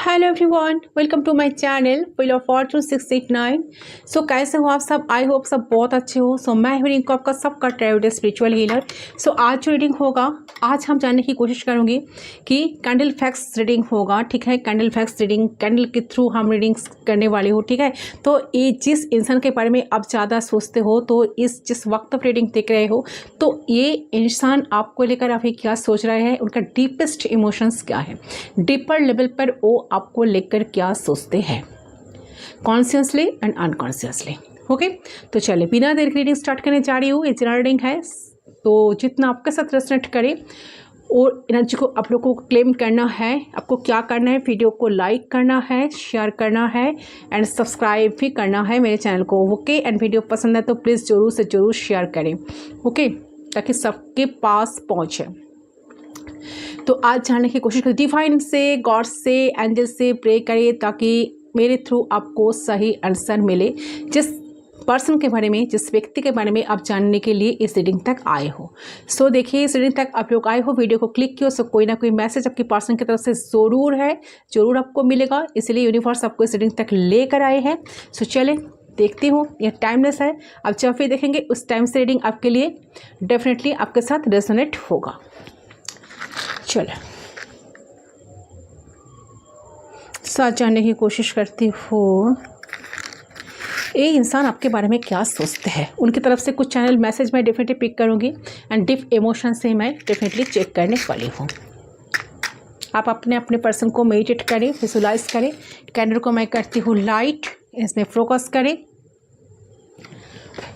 Hello everyone, welcome to my channel wheel of fortune 689। So कैसे हो आप सब? आई होप सब बहुत अच्छे हो। सो मैं हूं रिंकू, आपका सबका ट्रेवल स्पिरिचुअल हीलर। सो आज जो रीडिंग होगा, आज हम जानने की कोशिश करूंगी कि कैंडल फैक्ट्स रीडिंग होगा। ठीक है, कैंडल फैक्ट्स रीडिंग, कैंडल के थ्रू हम रीडिंग्स करने वाले हो। ठीक है, तो ये जिस इंसान के बारे में आप ज़्यादा सोचते हो, तो जिस वक्त आप रीडिंग देख रहे हो, तो ये इंसान आपको लेकर अभी क्या सोच रहा है, उनका डीपेस्ट इमोशंस क्या है, डीपर लेवल पर वो आपको लेकर क्या सोचते हैं, कॉन्शियसली एंड अनकॉन्शियसली। ओके, तो चलिए बिना देर के रीडिंग स्टार्ट करने जा रही हूँ। ये जनरल रीडिंग है, तो जितना आपके साथ रेजोनेट करे और एनर्जी को आप लोगों को क्लेम करना है। आपको क्या करना है, वीडियो को लाइक करना है, शेयर करना है एंड सब्सक्राइब भी करना है मेरे चैनल को। ओके, एंड वीडियो पसंद है तो प्लीज़ ज़रूर से ज़रूर शेयर करें। ओके, ताकि सबके पास पहुँचे। तो आज जानने की कोशिश करें, डिवाइन से, गॉड से, एंजल से प्रे करें ताकि मेरे थ्रू आपको सही आंसर मिले। जिस पर्सन के बारे में, जिस व्यक्ति के बारे में आप जानने के लिए इस रीडिंग तक आए हो। सो देखिए, इस रीडिंग तक आप लोग आए हो, वीडियो को क्लिक किया, सो कोई ना कोई मैसेज आपकी पर्सन की तरफ से ज़रूर है, ज़रूर आपको मिलेगा। इसलिए यूनिवर्स आपको इस रीडिंग तक लेकर आए हैं। सो चले देखती हूँ, यह टाइमलेस है। आप जब भी देखेंगे उस टाइम से रीडिंग आपके लिए डेफिनेटली आपके साथ रेजोनेट होगा। चलो साथ जानने की कोशिश करती हूँ, ये इंसान आपके बारे में क्या सोचते हैं। उनकी तरफ से कुछ चैनल मैसेज मैं डेफिनेटली पिक करूँगी एंड डीप इमोशन से मैं डेफिनेटली चेक करने वाली हूँ। आप अपने अपने पर्सन को मेडिटेट करें, विजुलाइज करें। कैंडल को मैं करती हूँ लाइट, इसमें फोकस करें।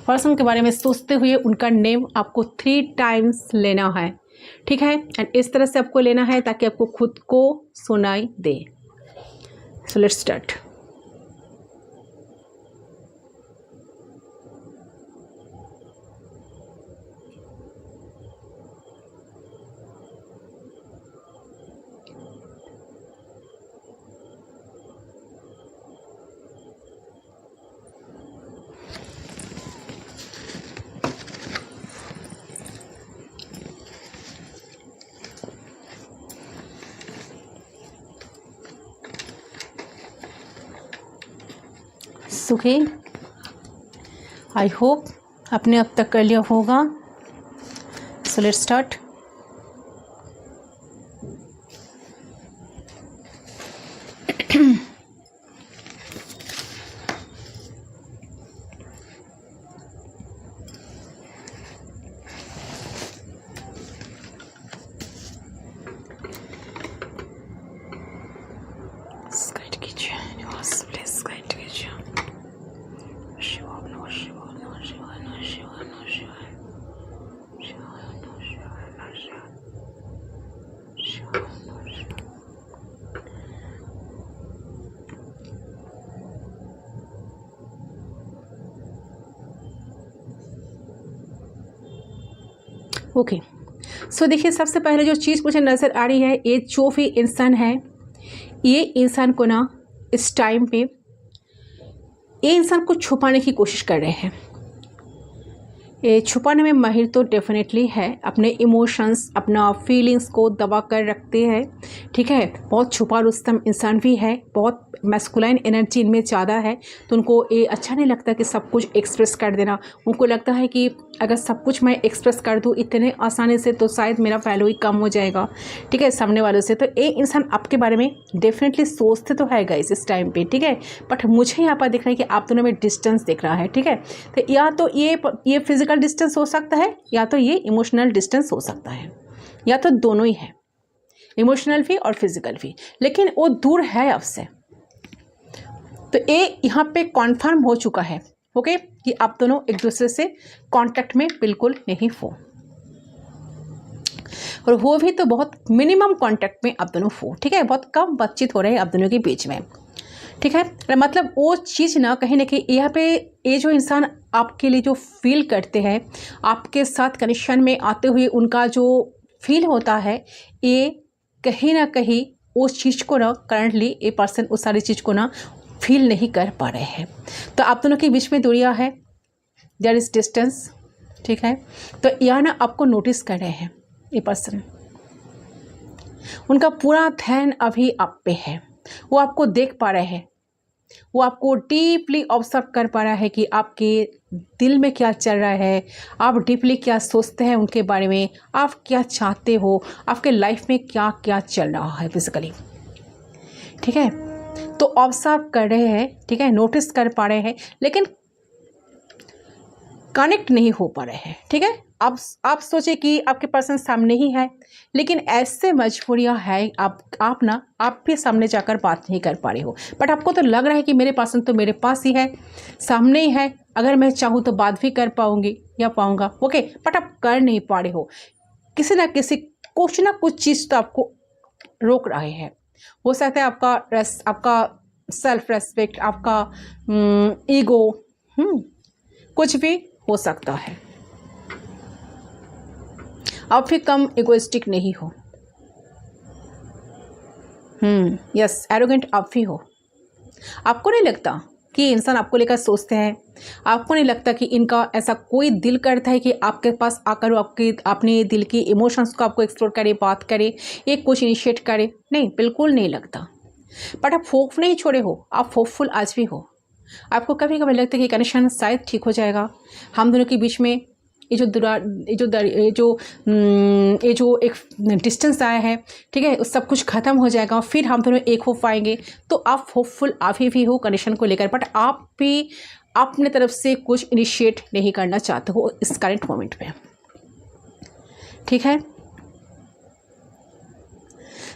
पर्सन के बारे में सोचते हुए उनका नेम आपको 3 टाइम्स लेना है। ठीक है, एंड इस तरह से आपको लेना है ताकि आपको खुद को सुनाई दे। So let's start. सुखी, आई होप आपने अब तक कर लिया होगा। So let's start. गाइड कीजिए, प्लीज गाइड कीजिए। ओके, सो देखिए, सबसे पहले जो चीज़ मुझे नज़र आ रही है, ये जो भी इंसान है, ये इंसान को ना इस टाइम पे ये इंसान को छुपाने की कोशिश कर रहे हैं। ये छुपाने में माहिर तो डेफिनेटली है, अपने इमोशंस, अपना फीलिंग्स को दबा कर रखते हैं। ठीक है, बहुत छुपा रुस्तम इंसान भी है, बहुत मैस्कुलाइन एनर्जी इनमें ज़्यादा है। तो उनको ये अच्छा नहीं लगता कि सब कुछ एक्सप्रेस कर देना। उनको लगता है कि अगर सब कुछ मैं एक्सप्रेस कर दूँ इतने आसानी से, तो शायद मेरा वैल्यू ही कम हो जाएगा। ठीक है, सामने वालों से। तो ये इंसान आपके बारे में डेफिनेटली सोचते तो है गाइस इस टाइम पे। ठीक है, बट मुझे यहाँ पर दिख रहा है कि आप दोनों में डिस्टेंस दिख रहा है। ठीक है, तो या तो ये फिजिकल डिस्टेंस हो सकता है, या तो ये इमोशनल डिस्टेंस हो सकता है, या तो दोनों ही है, इमोशनल भी और फिजिकल भी। लेकिन वो दूर है आपसे। तो ये यहाँ पे कॉन्फर्म हो चुका है, ओके, कि आप दोनों एक दूसरे से कांटेक्ट में बिल्कुल नहीं हो, और वो भी तो बहुत मिनिमम कांटेक्ट में आप दोनों हो। ठीक है, बहुत कम बातचीत हो रही है आप दोनों के बीच में। ठीक है, मतलब वो चीज़ ना कहीं यहाँ पे ये जो इंसान आपके लिए जो फील करते हैं, आपके साथ कनेक्शन में आते हुए उनका जो फील होता है, ये कहीं ना कहीं उस चीज़ को ना करंटली ये पर्सन उस सारी चीज़ को ना फील नहीं कर पा रहे हैं। तो आप दोनों के बीच में दूरियां है, देयर इज डिस्टेंस। ठीक है, तो यह ना आपको नोटिस कर रहे हैं ये पर्सन, उनका पूरा ध्यान अभी आप पे है। वो आपको देख पा रहे हैं, वो आपको डीपली ऑब्जर्व कर पा रहा है कि आपके दिल में क्या चल रहा है, आप डीपली क्या सोचते हैं उनके बारे में, आप क्या चाहते हो, आपके लाइफ में क्या क्या चल रहा है फिजिकली। ठीक है, तो ऑब्जर्व कर रहे हैं, ठीक है, नोटिस कर पा रहे हैं, लेकिन कनेक्ट नहीं हो पा रहे हैं। ठीक है, आप सोचे कि आपके पर्सन सामने ही है, लेकिन ऐसे मजबूरियां है आप भी सामने जाकर बात नहीं कर पा रहे हो, बट आपको तो लग रहा है कि मेरे पर्सन तो मेरे पास ही है, सामने ही है, अगर मैं चाहूँ तो बात भी कर पाऊंगी या पाऊंगा, ओके, बट आप कर नहीं पा रहे हो। किसी ना किसी कुछ ना कुछ चीज़ तो आपको रोक रहे हैं। हो सकता है आपका सेल्फ रेस्पेक्ट, आपका ईगो, कुछ भी हो सकता है। आप भी कम इगोइस्टिक नहीं हो, यस, एरोगेंट आप भी हो। आपको नहीं लगता कि इंसान आपको लेकर सोचते हैं, आपको नहीं लगता कि इनका ऐसा कोई दिल करता है कि आपके पास आकर अपने दिल की इमोशंस को आपको एक्सप्लोर करे, बात करे, एक कुछ इनिशिएट करे? नहीं, बिल्कुल नहीं लगता। बट आप होप नहीं छोड़े हो, आप होपफुल आज भी हो। आपको कभी कभी लगता है कि कनेक्शन शायद ठीक हो जाएगा, हम दोनों के बीच में ये जो एक डिस्टेंस आया है, ठीक है, सब कुछ ख़त्म हो जाएगा, फिर हम दोनों एक हो पाएंगे। तो आप होपफुल आप ही हो कनेक्शन को लेकर, बट आप भी अपने तरफ से कुछ इनिशिएट नहीं करना चाहते हो इस करंट मोमेंट पे। ठीक है,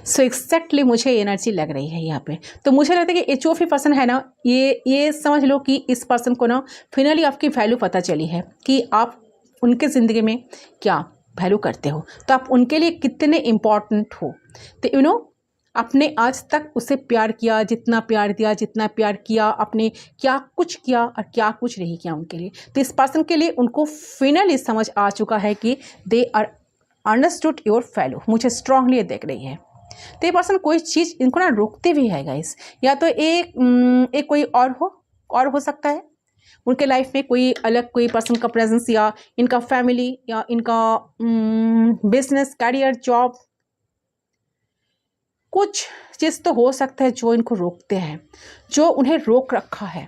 सो एक्जैक्टली मुझे एनर्जी लग रही है यहाँ पे। तो मुझे लगता है कि जो भी पर्सन है ना, ये समझ लो कि इस पर्सन को ना फाइनली आपकी वैल्यू पता चली है कि आप उनके ज़िंदगी में क्या वैल्यू करते हो, तो आप उनके लिए कितने इम्पॉर्टेंट हो। तो आपने आज तक उसे प्यार किया, जितना प्यार दिया, जितना प्यार किया, आपने क्या कुछ किया और क्या कुछ नहीं किया उनके लिए। तो इस पर्सन के लिए उनको फाइनली समझ आ चुका है कि they are understood your value. मुझे स्ट्रांगली देख रही है। तो ये पर्सन कोई चीज़ इनको ना रोकते भी है गाइस, या तो एक कोई और हो सकता है उनके लाइफ में कोई अलग कोई पर्सन का प्रेजेंस, या इनका फैमिली, या इनका बिजनेस, करियर, जॉब, कुछ चीज़ तो हो सकता है जो इनको रोकते हैं, जो उन्हें रोक रखा है।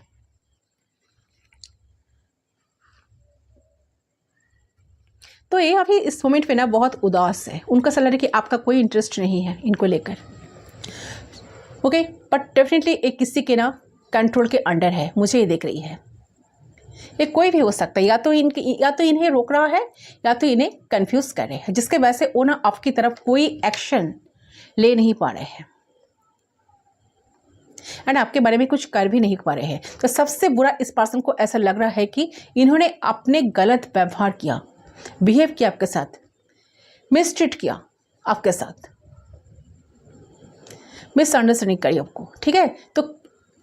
तो ये अभी इस मोमेंट पे ना बहुत उदास है, उनका ऐसा लग रहा है कि आपका कोई इंटरेस्ट नहीं है इनको लेकर, ओके, बट डेफिनेटली एक किसी के ना कंट्रोल के अंडर है, मुझे ये देख रही है। ये कोई भी हो सकता है, या तो इन्हें रोक रहा है, या तो इन्हें कंफ्यूज कर रहे हैं, जिसके वजह से वो ना आपकी तरफ कोई एक्शन ले नहीं पा रहे हैं एंड आपके बारे में कुछ कर भी नहीं पा रहे हैं। तो सबसे बुरा इस पर्सन को ऐसा लग रहा है कि इन्होंने अपने गलत व्यवहार किया, बिहेव किया आपके साथ, मिसट्रीट किया आपके साथ, मिसअंडरस्टैंडिंग करी आपको। ठीक है, तो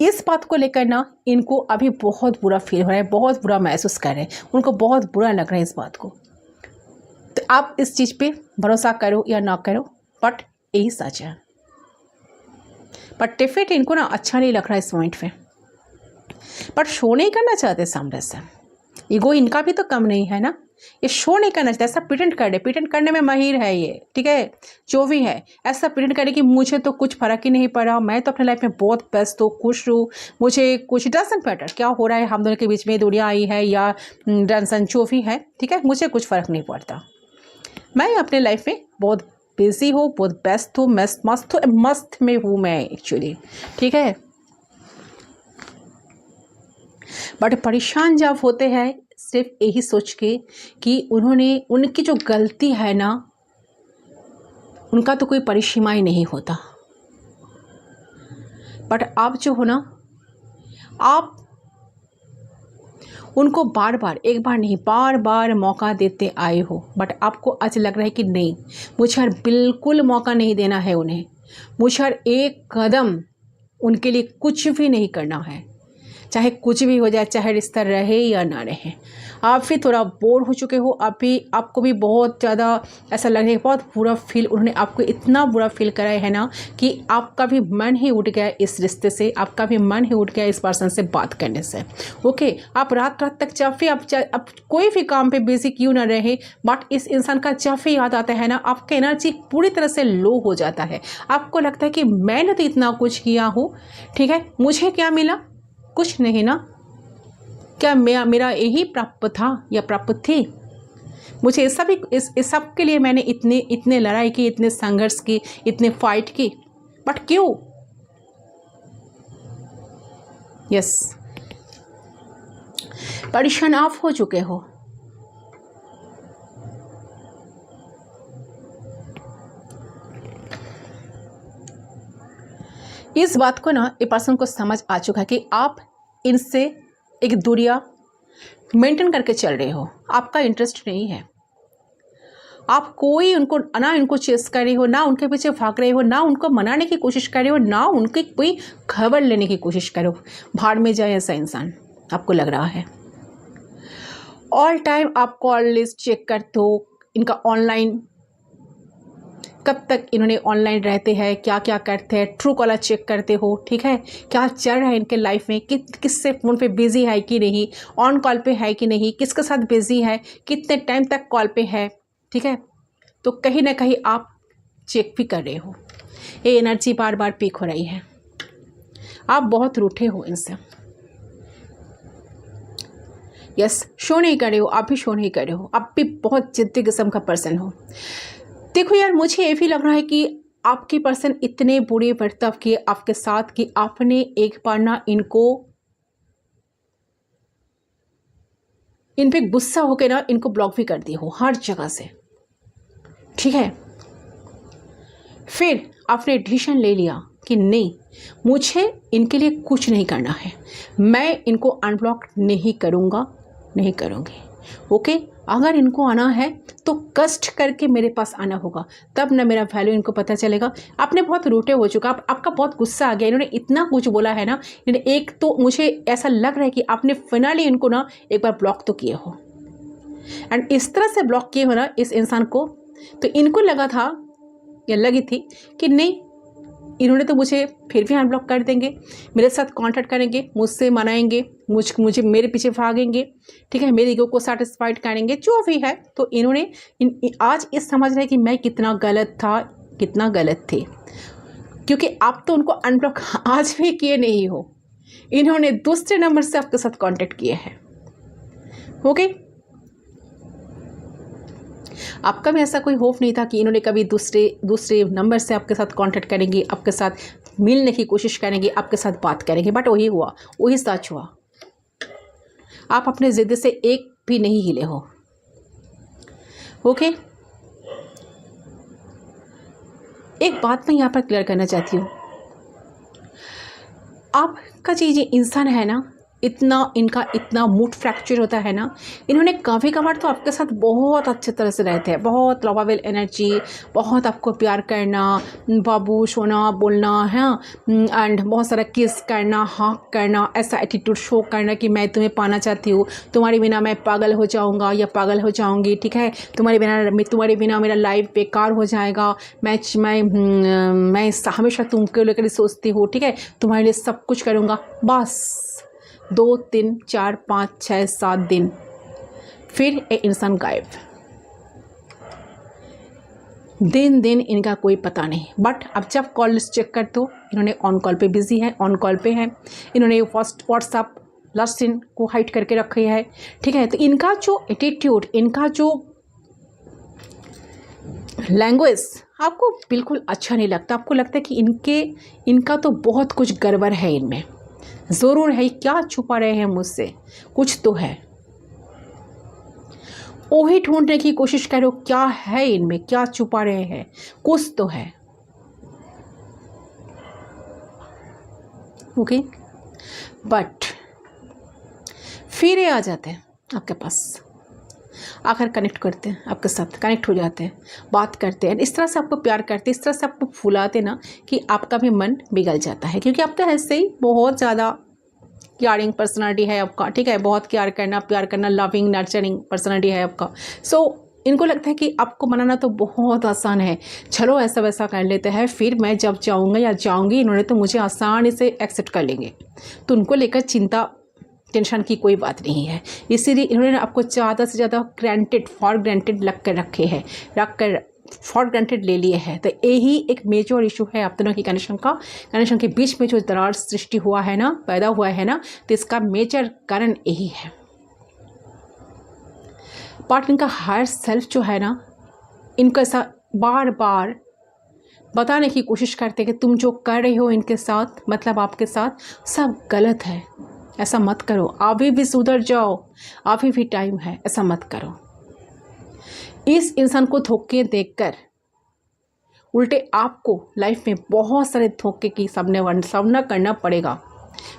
इस बात को लेकर ना इनको अभी बहुत बुरा फील हो रहा है, बहुत बुरा महसूस कर रहे हैं, उनको बहुत बुरा लग रहा है इस बात को। तो आप इस चीज़ पे भरोसा करो या ना करो, बट यही सच है। बट डेफिनेटली इनको ना अच्छा नहीं लग रहा है इस मोमेंट पे, बट शो नहीं करना चाहते सामने से। ईगो इनका भी तो कम नहीं है ना, ये शो नहीं करना चाहते, ऐसा प्रिटेंड कर दे, प्रिटेंड करने में माहिर है ये। ठीक है, जो भी है ऐसा प्रिटेंड करे कि मुझे तो कुछ फर्क ही नहीं पड़ा, मैं तो अपने लाइफ में बहुत व्यस्त हूँ, खुश हूँ, मुझे कुछ डजंट मैटर क्या हो रहा है, हम दोनों के बीच में दुनिया आई है या टेंशन जो भी है, ठीक है, मुझे कुछ फ़र्क नहीं पड़ता, मैं अपने लाइफ में बहुत बिजी हूँ, बहुत व्यस्त हूँ, मस्त में हूँ मैं एक्चुअली। ठीक है, बट परेशान जब होते हैं सिर्फ यही सोच के कि उनकी जो गलती है ना, उनका तो कोई परिसीमा ही नहीं होता। बट आप जो हो ना, आप उनको बार बार, एक बार नहीं बार बार मौका देते आए हो, बट आपको आज लग रहा है कि नहीं, मुझे बिल्कुल मौका नहीं देना है उन्हें, मुझे एक कदम उनके लिए कुछ भी नहीं करना है। चाहे कुछ भी हो जाए, चाहे रिश्ता रहे या ना रहे, आप भी थोड़ा बोर हो चुके हो। अभी आपको भी बहुत ज़्यादा ऐसा लग रहा है, बहुत बुरा फील, उन्होंने आपको इतना बुरा फील कराया है ना कि आपका भी मन ही उठ गया इस रिश्ते से, आपका भी मन ही उठ गया इस पर्सन से बात करने से। ओके, आप रात रात तक जब भी आप कोई भी काम पे बिजी क्यों ना रहे, बट इस इंसान का जब भी याद आता है ना, आपका एनर्जी पूरी तरह से लो हो जाता है। आपको लगता है कि मैंने तो इतना कुछ किया हूँ, ठीक है, मुझे क्या मिला, कुछ नहीं ना, क्या मेरा यही प्राप्त था या प्राप्त थी, मुझे इस सब के लिए मैंने इतने लड़ाई की, इतने संघर्ष की, इतने फाइट की, बट क्यों? यस, परेशान आप हो चुके हो। इस बात को ना ये पर्सन को समझ आ चुका है कि आप इनसे एक दूरियां मेंटेन करके चल रहे हो, आपका इंटरेस्ट नहीं है, आप कोई उनको चेस कर रहे हो, ना उनके पीछे भाग रहे हो, ना उनको मनाने की कोशिश कर रहे हो, ना उनकी कोई खबर लेने की कोशिश करो। भाड़ में जाए ऐसा इंसान आपको लग रहा है। ऑल टाइम आप कॉल लिस्ट चेक करते हो, इनका ऑनलाइन, कब तक इन्होंने ऑनलाइन रहते हैं, क्या क्या करते हैं, ट्रू कॉलर चेक करते हो, ठीक है, क्या चल रहा है इनके लाइफ में, किससे फ़ोन पे बिजी है कि नहीं, ऑन कॉल पे है कि नहीं, किसके साथ बिजी है, कितने टाइम तक कॉल पे है, ठीक है। तो कहीं ना कहीं आप चेक भी कर रहे हो, ये एनर्जी बार बार पीक हो रही है, आप बहुत रूठे हो इनसे। यस, शो नहीं कर रहे हो, आप भी शो नहीं कर रहे हो, आप भी बहुत जिद्दी किस्म का पर्सन हो। देखो यार, मुझे ये भी लग रहा है कि आपके पर्सन इतने बुरे बर्ताव किए आपके साथ कि आपने एक बार ना इन पे गुस्सा होकर ना इनको ब्लॉक भी कर दिए हो हर जगह से, ठीक है। फिर आपने डिसीजन ले लिया कि नहीं, मुझे इनके लिए कुछ नहीं करना है, मैं इनको अनब्लॉक नहीं करूँगा, नहीं करूँगी। ओके, अगर इनको आना है तो कष्ट करके मेरे पास आना होगा, तब ना मेरा वैल्यू इनको पता चलेगा। आपने बहुत रूठे हो चुका, आपका बहुत गुस्सा आ गया, इन्होंने इतना कुछ बोला है ना, इन्होंने एक तो मुझे ऐसा लग रहा है कि आपने फाइनली इनको ना एक बार ब्लॉक तो किए हो, एंड इस तरह से ब्लॉक किए हो ना इस इंसान को, तो इनको लगा था या लगी थी कि नहीं, इन्होंने तो मुझे फिर भी अनब्लॉक कर देंगे, मेरे साथ कांटेक्ट करेंगे, मुझसे मनाएंगे, मुझे मेरे पीछे भागेंगे, ठीक है, मेरे ईगो को सेटिस्फाइड करेंगे, जो भी है। तो इन्होंने आज इस समझ रहे कि मैं कितना गलत था, कितना गलत थे, क्योंकि आप तो उनको अनब्लॉक आज भी किए नहीं हो, इन्होंने दूसरे नंबर से आपके साथ कांटेक्ट किए हैं। ओके, आपका भी ऐसा कोई होप नहीं था कि इन्होंने कभी दूसरे नंबर से आपके साथ कांटेक्ट करेंगे, आपके साथ मिलने की कोशिश करेंगे, आपके साथ बात करेंगे, बट वही हुआ, वही सच हुआ। आप अपने जिद से एक भी नहीं हिले हो। ओके, एक बात मैं यहाँ पर क्लियर करना चाहती हूँ, आपका जी इंसान है ना, इनका इतना मूड फ्रैक्चर होता है ना, इन्होंने कभी कभार तो आपके साथ बहुत अच्छे तरह से रहते हैं, बहुत लवेबल एनर्जी, बहुत आपको प्यार करना, बाबू सोना बोलना है, एंड बहुत सारा किस करना, हक करना, ऐसा एटीट्यूड शो करना कि मैं तुम्हें पाना चाहती हूँ, तुम्हारे बिना मैं पागल हो जाऊँगा या पागल हो जाऊँगी, ठीक है, तुम्हारे बिना मेरा लाइफ बेकार हो जाएगा, मैं हमेशा तुमको लेकर सोचती हूँ, ठीक है, तुम्हारे लिए सब कुछ करूँगा। बस 2 3 4 5 6 7 दिन, फिर ये इंसान गायब, दिन इनका कोई पता नहीं। बट अब जब कॉल लिस्ट चेक करते हो, इन्होंने ऑन कॉल पे बिजी है, ऑन कॉल पे है, इन्होंने व्हाट्सएप लास्ट सीन को हाइड करके रखी है, ठीक है। तो इनका जो एटीट्यूड, इनका जो लैंग्वेज आपको बिल्कुल अच्छा नहीं लगता, आपको लगता है कि इनका तो बहुत कुछ गड़बड़ है, इनमें ज़रूर है, क्या छुपा रहे हैं मुझसे, कुछ तो है, वही ढूंढने की कोशिश करो, क्या है इनमें, क्या छुपा रहे हैं, कुछ तो है। ओके, बट फिर ये आ जाते हैं आपके पास, आकर कनेक्ट करते हैं आपके साथ, कनेक्ट हो जाते हैं, बात करते हैं, इस तरह से आपको प्यार करते हैं, इस तरह से आपको फुलाते ना कि आपका भी मन बिगड़ जाता है, क्योंकि आप तो ऐसे ही बहुत ज़्यादा केयरिंग पर्सनालिटी है आपका, ठीक है, बहुत केयर करना, प्यार करना, लविंग नर्चरिंग पर्सनालिटी है आपका। सो इनको लगता है कि आपको मनाना तो बहुत आसान है, चलो ऐसा वैसा कर लेते हैं, फिर मैं जब जाऊँगा या जाऊँगी इन्होंने तो मुझे आसानी से एक्सेप्ट कर लेंगे। तो उनको लेकर चिंता टेंशन की कोई बात नहीं है, इसीलिए इन्होंने आपको ज़्यादा से ज़्यादा फॉर ग्रांटेड रख कर फॉर ग्रांटेड ले लिए हैं। तो यही एक मेजर इशू है आप दोनों की कनेक्शन के बीच में जो दरार सृष्टि हुआ है ना, पैदा हुआ है ना, तो इसका मेजर कारण यही है। बट इनका हायर सेल्फ जो है ना, इनको ऐसा बार बार बताने की कोशिश करते कि तुम जो कर रहे हो इनके साथ, मतलब आपके साथ, सब गलत है, ऐसा मत करो, अभी भी सुधर जाओ, अभी भी टाइम है, ऐसा मत करो। इस इंसान को धोखे देकर उल्टे आपको लाइफ में बहुत सारे धोखे की सामना करना पड़ेगा।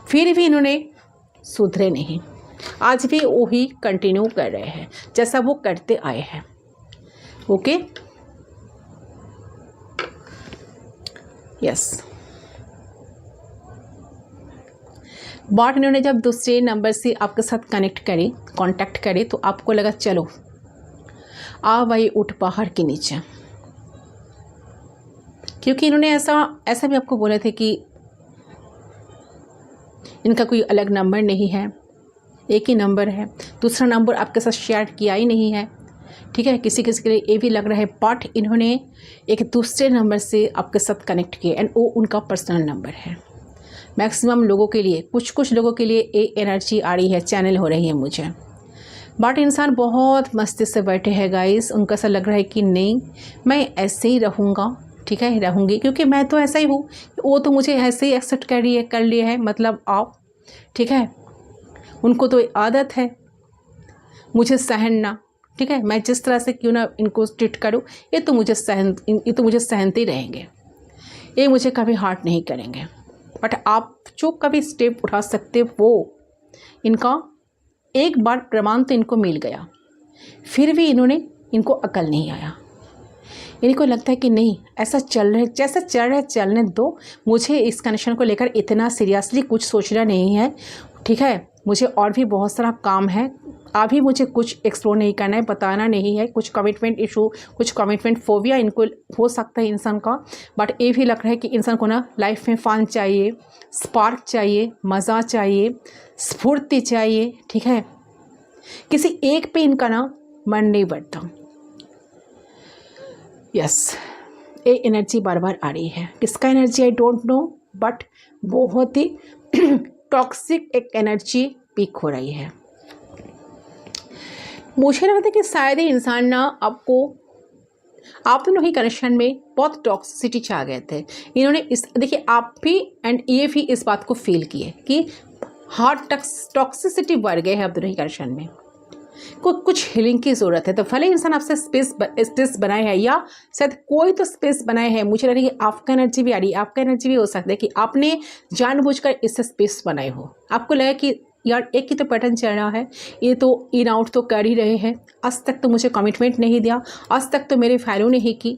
फिर भी इन्होंने सुधरे नहीं, आज भी वही कंटिन्यू कर रहे हैं जैसा वो करते आए हैं। Okay, yes. बट इन्होंने जब दूसरे नंबर से आपके साथ कांटेक्ट करे तो आपको लगा चलो आ भाई उठ पहाड़ के नीचे, क्योंकि इन्होंने ऐसा भी आपको बोले थे कि इनका कोई अलग नंबर नहीं है, एक ही नंबर है, दूसरा नंबर आपके साथ शेयर किया ही नहीं है, ठीक है। किसी के लिए ये भी लग रहा है, बट इन्होंने एक दूसरे नंबर से आपके साथ कनेक्ट किया एंड वो उनका पर्सनल नंबर है। मैक्सिमम लोगों के लिए, कुछ लोगों के लिए ये एनर्जी आ रही है, चैनल हो रही है मुझे। बट इंसान बहुत मस्ती से बैठे हैं गाइस, उनको ऐसा लग रहा है कि नहीं मैं ऐसे ही रहूँगा, ठीक है, रहूँगी, क्योंकि मैं तो ऐसा ही हूँ, वो तो मुझे ऐसे ही एक्सेप्ट कर लिए है, मतलब आप, ठीक है, उनको तो आदत है मुझे सहना, ठीक है, मैं जिस तरह से क्यों ना इनको ट्रीट करूँ, ये तो मुझे सहनते रहेंगे, ये मुझे कभी हार्ट नहीं करेंगे। बट आप जो कभी स्टेप उठा सकते वो, इनका एक बार प्रमाण तो इनको मिल गया, फिर भी इनको अकल नहीं आया। इनको लगता है कि नहीं ऐसा जैसा चल रहा है चलने दो, मुझे इस कनेक्शन को लेकर इतना सीरियसली कुछ सोचना नहीं है, ठीक है, मुझे और भी बहुत सारा काम है, अभी मुझे कुछ एक्सप्लोर नहीं करना है, बताना नहीं है, कुछ कमिटमेंट इशू, कुछ कमिटमेंट फोबिया इनको हो सकता है इंसान का। बट ये भी लग रहा है कि इंसान को ना लाइफ में फन चाहिए, स्पार्क चाहिए, मज़ा चाहिए, स्फूर्ति चाहिए, ठीक है, किसी एक पे इनका ना मन नहीं बढ़ता। यस, ये एनर्जी बार बार आ रही है, किसका energy I don't know, but बहुत ही टॉक्सिक एक एनर्जी पीक हो रही है। मुझे लगता है कि शायद ही इंसान ना आप दोनों ही कनेक्शन में बहुत टॉक्सिसिटी छा गए थे। इन्होंने देखिए आप भी एंड ये भी इस बात को फील किए कि हार्ट टॉक्सिसिटी बढ़ गए है आप दोनों ही कनेक्शन में, कुछ हीलिंग की ज़रूरत है। तो भले इंसान आपसे स्पेस बनाए है या शायद कोई तो स्पेस बनाए है, मुझे लग रहा है कि आपका एनर्जी भी आ रही है, आपका एनर्जी भी हो सकता है कि आपने जानबूझकर इससे स्पेस बनाए हो। आपको लगा कि यार एक ही तो पैटर्न चल रहा है, ये तो इन आउट तो कर ही रहे हैं, आज तक तो मुझे कमिटमेंट नहीं दिया, आज तक तो मेरी वैल्यू नहीं की,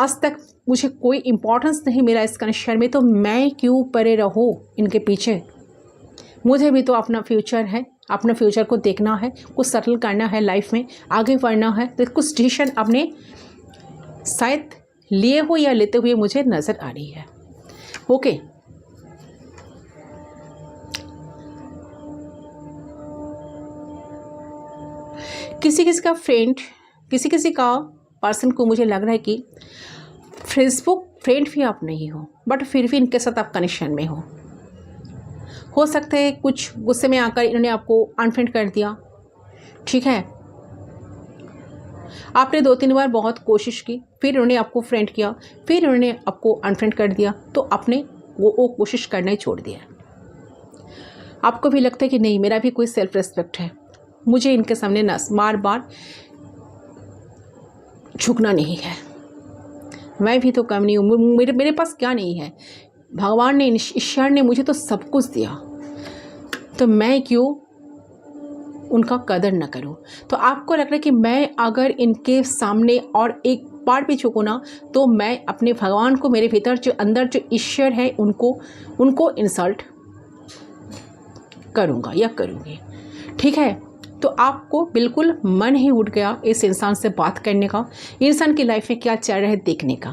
आज तक मुझे कोई इम्पोर्टेंस नहीं मिला इस कनेक्शन में, तो मैं क्यों परे रहूँ इनके पीछे। मुझे भी तो अपना फ्यूचर है, अपने फ्यूचर को देखना है, कुछ सेटल करना है लाइफ में, आगे बढ़ना है। तो कुछ डिसीजन आपने शायद लिए हो या लेते हुए मुझे नज़र आ रही है। ओके, किसी का फ्रेंड, किसी का पर्सन को मुझे लग रहा है कि फेसबुक फ्रेंड भी आप नहीं हो, बट फिर भी इनके साथ आप कनेक्शन में हो सकता है कुछ गुस्से में आकर इन्होंने आपको अनफ्रेंड कर दिया, ठीक है, आपने 2-3 बार बहुत कोशिश की, फिर इन्होंने आपको फ्रेंड किया, फिर इन्होंने आपको अनफ्रेंड कर दिया, तो आपने वो कोशिश करना ही छोड़ दिया। आपको भी लगता है कि नहीं मेरा भी कोई सेल्फ रिस्पेक्ट है, मुझे इनके सामने बार बार झुकना नहीं है, मैं भी तो कम नहीं हूँ, मेरे पास क्या नहीं है, भगवान ने, ईश्वर ने मुझे तो सब कुछ दिया, तो मैं क्यों उनका कदर न करूं। तो आपको लग रहा है कि मैं अगर इनके सामने और एक बार भी झुकूँ ना, तो मैं अपने भगवान को, मेरे भीतर जो अंदर जो ईश्वर है उनको इंसल्ट करूँगा या करूँगी, ठीक है। तो आपको बिल्कुल मन ही उठ गया इस इंसान से बात करने का, इंसान की लाइफ में क्या चल रहा है देखने का,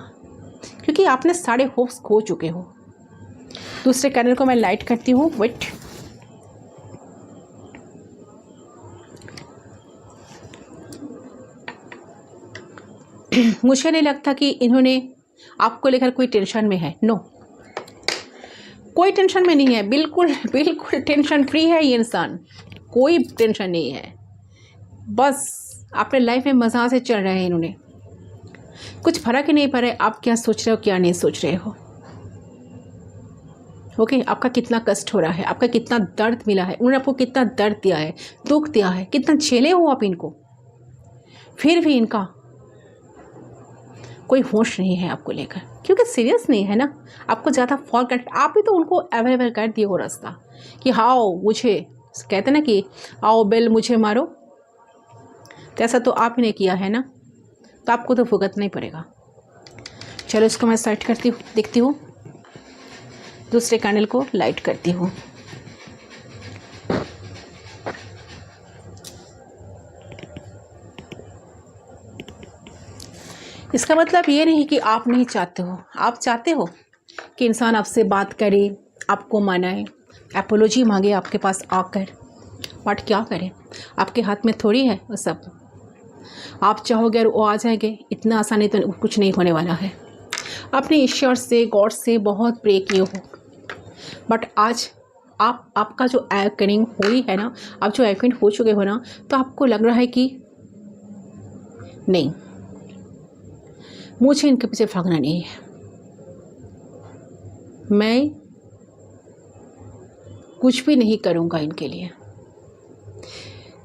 क्योंकि आपने सारे होप्स खो चुके हो। दूसरे कैंडल को मैं लाइट करती हूँ। वेट, मुझे नहीं लगता कि इन्होंने आपको लेकर कोई टेंशन में है। नो, कोई टेंशन में नहीं है, बिल्कुल बिल्कुल टेंशन फ्री है ये इंसान, कोई टेंशन नहीं है। बस अपने लाइफ में मज़ा से चल रहे हैं इन्होंने, कुछ फर्क ही नहीं पड़ रहा है आप क्या सोच रहे हो क्या नहीं सोच रहे हो। ओके, आपका कितना कष्ट हो रहा है, आपका कितना दर्द मिला है, उन्होंने आपको कितना दर्द दिया है, दुख दिया है, कितना झेले हो आप इनको, फिर भी इनका कोई होश नहीं है आपको लेकर, क्योंकि सीरियस नहीं है ना। आपको ज़्यादा फॉरगेट, आप ही तो उनको अवेलेबल कर दिए हो रास्ता कि हाओ मुझे, कहते ना कि आओ बेल मुझे मारो, तो ऐसा तो आप ही ने किया है ना, तो आपको तो भुगतना ही पड़ेगा। चलो इसको मैं सेट करती हूँ, देखती हूँ, दूसरे कैंडल को लाइट करती हूँ। इसका मतलब ये नहीं कि आप नहीं चाहते हो, आप चाहते हो कि इंसान आपसे बात करे, आपको मनाए, एपोलॉजी मांगे आपके पास आकर, बट क्या करें, आपके हाथ में थोड़ी है वो सब। आप चाहोगे और वो आ जाएंगे, इतना आसानी तो कुछ नहीं होने वाला है। अपने ईश्वर से, गॉड से बहुत प्रे किए हो, बट आज आपका जो एवकनिंग हुई है ना, आप जो एवकन हो चुके हो ना, तो आपको लग रहा है कि नहीं, मुझे इनके पीछे भागना नहीं है, मैं कुछ भी नहीं करूँगा इनके लिए।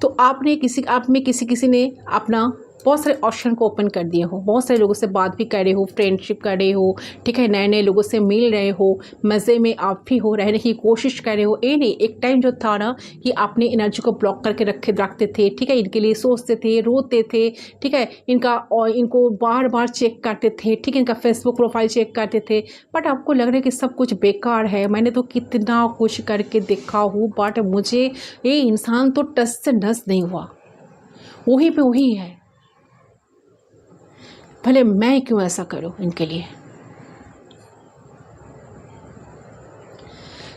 तो आप में किसी ने अपना बहुत सारे ऑप्शन को ओपन कर दिए हो, बहुत सारे लोगों से बात भी कर रहे हो, फ्रेंडशिप कर रहे हो, ठीक है, नए नए लोगों से मिल रहे हो, मज़े में आप भी हो, रहने की कोशिश कर रहे हो। ये नहीं, एक टाइम जो था ना कि आपने एनर्जी को ब्लॉक करके रखते थे, ठीक है, इनके लिए सोचते थे, रोते थे, ठीक है, इनको बार बार चेक करते थे, ठीक है, इनका फेसबुक प्रोफाइल चेक करते थे, बट आपको लग रहा है कि सब कुछ बेकार है, मैंने तो कितना कुछ करके देखा हूँ, बट मुझे ये इंसान तो टच से नस नहीं हुआ, वहीं पे वही है, भले मैं क्यों ऐसा करूं इनके लिए।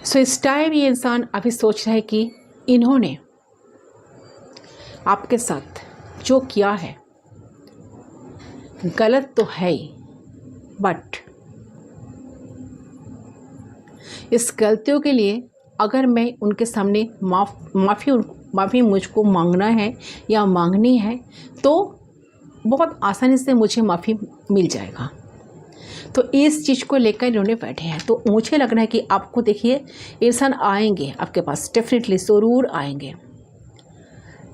सो इस टाइम ये इंसान अभी सोच रहा है कि इन्होंने आपके साथ जो किया है गलत तो है ही, बट इस गलतियों के लिए अगर मैं उनके सामने माफ़ी मुझको मांगना है या मांगनी है तो बहुत आसानी से मुझे माफ़ी मिल जाएगा। तो इस चीज़ को लेकर इन्होंने बैठे हैं। तो मुझे लग रहा है कि आपको देखिए इंसान आएंगे आपके पास, डेफिनेटली ज़रूर आएंगे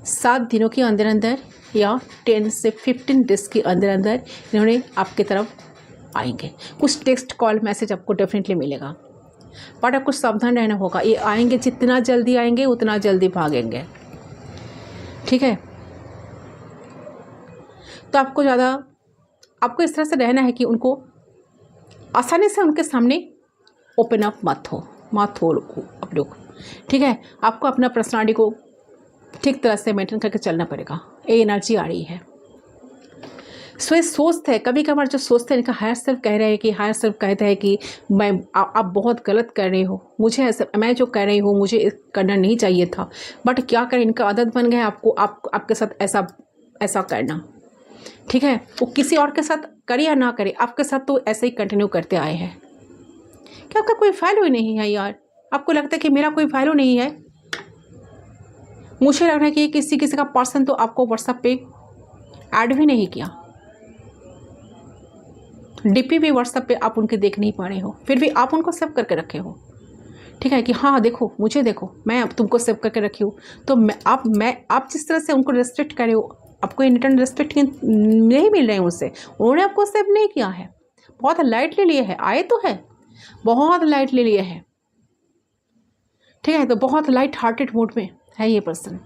7 दिनों के अंदर अंदर या 10 से 15 डेज़ के अंदर अंदर इन्होंने आपके तरफ आएंगे। कुछ टेक्स्ट कॉल मैसेज आपको डेफिनेटली मिलेगा, बट आपको सावधान रहना होगा। ये आएंगे, जितना जल्दी आएंगे उतना जल्दी भागेंगे, ठीक है। तो आपको इस तरह से रहना है कि उनको आसानी से उनके सामने ओपन अप मत हो आप लोग, ठीक है। आपको अपना पर्सनालिटी को ठीक तरह से मेंटेन करके चलना पड़ेगा। ये एनर्जी आ रही है। सो ये सोचते हैं, कभी कभार जो सोचते हैं, इनका हायर सेल्फ कह रहे हैं कि हायर सेल्फ कहता है कि आप बहुत गलत कर रहे हो, मैं जो कर रही हूँ मुझे करना नहीं चाहिए था, बट क्या करें, इनका आदत बन गया आपके साथ ऐसा करना, ठीक है। वो किसी और के साथ करे या ना करे, आपके साथ तो ऐसे ही कंटिन्यू करते आए हैं। क्या आपका कोई वैल्यू ही नहीं है यार? आपको लगता है कि मेरा कोई वैल्यू नहीं है? मुझे लग रहा है कि किसी का पर्सन तो आपको व्हाट्सएप पे ऐड भी नहीं किया, डीपी भी व्हाट्सएप पे आप उनके देख नहीं पा रहे हो, फिर भी आप उनको सेव करके रखे हो, ठीक है, कि हाँ देखो मुझे देखो, मैं अब तुमको सेव करके रखी हूँ। तो आप जिस तरह से उनको रेस्पेक्ट कर रहे हो, आपको इन रिटर्न रेस्पेक्ट नहीं मिल रहे हैं उनसे, उन्होंने आपको सेव नहीं किया है, बहुत लाइटली लिए है, आए तो है बहुत लाइटली लिए है, ठीक है। तो बहुत लाइट हार्टेड मूड में है ये पर्सन।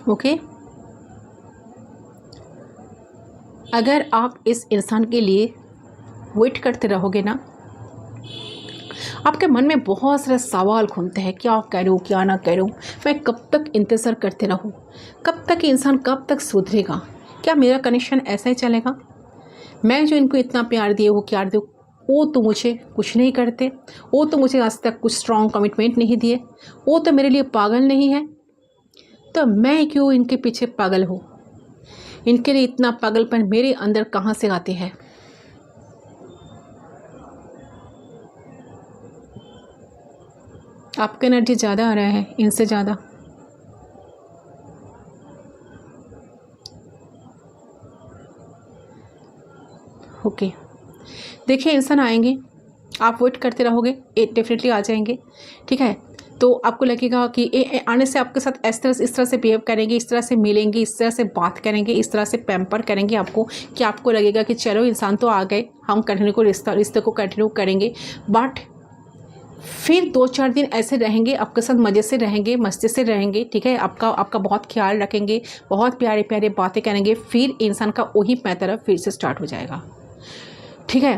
ओके, अगर आप इस इंसान के लिए वेट करते रहोगे ना, आपके मन में बहुत सारे सवाल घूमते हैं, क्या करूँ क्या ना करूँ, मैं कब तक इंतज़ार करते रहूँ, कब तक इंसान कब तक सुधरेगा, क्या मेरा कनेक्शन ऐसा ही चलेगा, मैं जो इनको इतना प्यार दिए वो क्या दूँ, वो तो मुझे कुछ नहीं करते, वो तो मुझे आज तक कुछ स्ट्रॉन्ग कमिटमेंट नहीं दिए, वो तो मेरे लिए पागल नहीं है, तो मैं क्यों इनके पीछे पागल हूँ, इनके लिए इतना पागलपन मेरे अंदर कहाँ से आते हैं। आपका एनर्जी ज़्यादा आ रहा है इनसे ज़्यादा। ओके, देखिए इंसान आएंगे, आप वेट करते रहोगे, डेफिनेटली आ जाएंगे, ठीक है। तो आपको लगेगा कि आने से आपके साथ इस तरह से बिहेव करेंगे, इस तरह से मिलेंगे, इस तरह से बात करेंगे, इस तरह से पैम्पर करेंगे आपको कि आपको लगेगा कि चलो इंसान तो आ गए, हम रिश्ते को कंटिन्यू करेंगे। बट फिर 2-4 दिन ऐसे रहेंगे, आपके साथ मज़े से रहेंगे, मस्ती से रहेंगे, ठीक है। आपका बहुत ख्याल रखेंगे, बहुत प्यारे प्यारे बातें करेंगे, फिर इंसान का वही पैतरा फिर से स्टार्ट हो जाएगा, ठीक है।